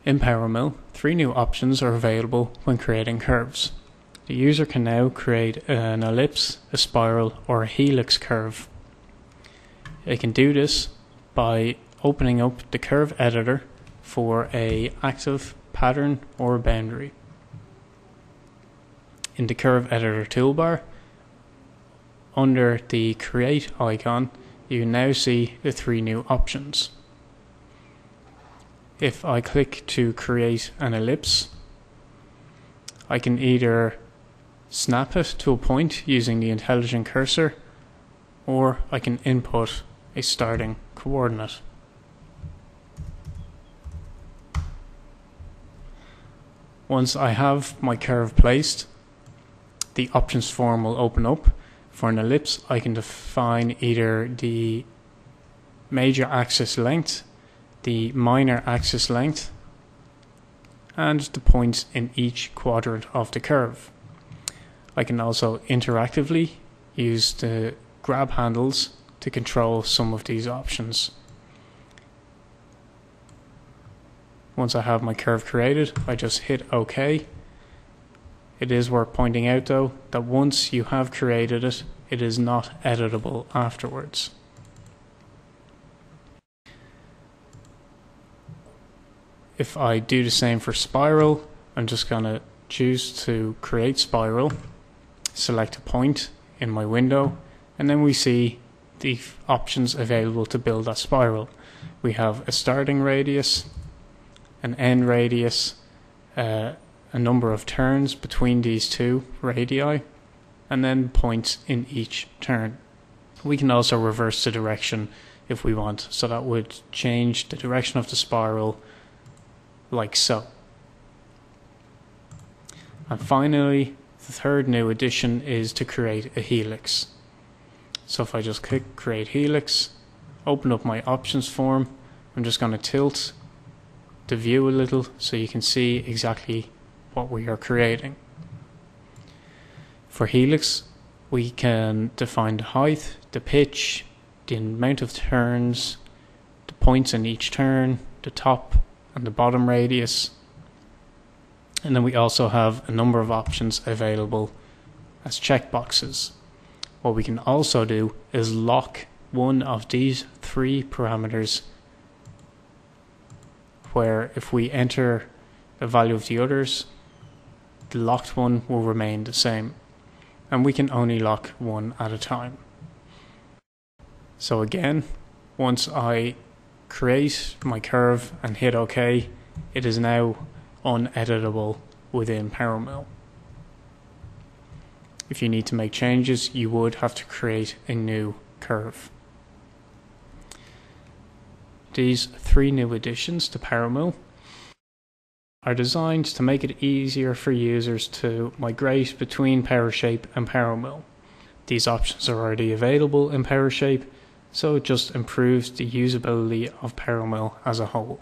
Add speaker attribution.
Speaker 1: In PowerMILL, 3 new options are available when creating curves. The user can now create an ellipse, a spiral, or a helix curve. They can do this by opening up the curve editor for an active pattern or boundary. In the curve editor toolbar, under the create icon, you now see the 3 new options. If I click to create an ellipse, I can either snap it to a point using the intelligent cursor, or I can input a starting coordinate. Once I have my curve placed, the options form will open up. For an ellipse, I can define either the major axis length, the minor axis length, and the points in each quadrant of the curve. I can also interactively use the grab handles to control some of these options. Once I have my curve created, I just hit OK. It is worth pointing out though that once you have created it, it is not editable afterwards. If I do the same for spiral, I'm just going to choose to create spiral, select a point in my window, and then we see the options available to build that spiral. We have a starting radius, an end radius, a number of turns between these two radii, and then points in each turn. We can also reverse the direction if we want, so that would change the direction of the spiral like so. And finally, the third new addition is to create a helix. So if I just click create helix, open up my options form, I'm just going to tilt the view a little so you can see exactly what we are creating. For helix, we can define the height, the pitch, the amount of turns, the points in each turn, the top and the bottom radius, and then we also have a number of options available as checkboxes. What we can also do is lock one of these 3 parameters, where if we enter the value of the others, the locked one will remain the same, and we can only lock one at a time. So again, once I create my curve and hit OK, it is now uneditable within PowerMILL. If you need to make changes, you would have to create a new curve. These 3 new additions to PowerMILL are designed to make it easier for users to migrate between PowerShape and PowerMILL. These options are already available in PowerShape, so it just improves the usability of PowerMILL as a whole.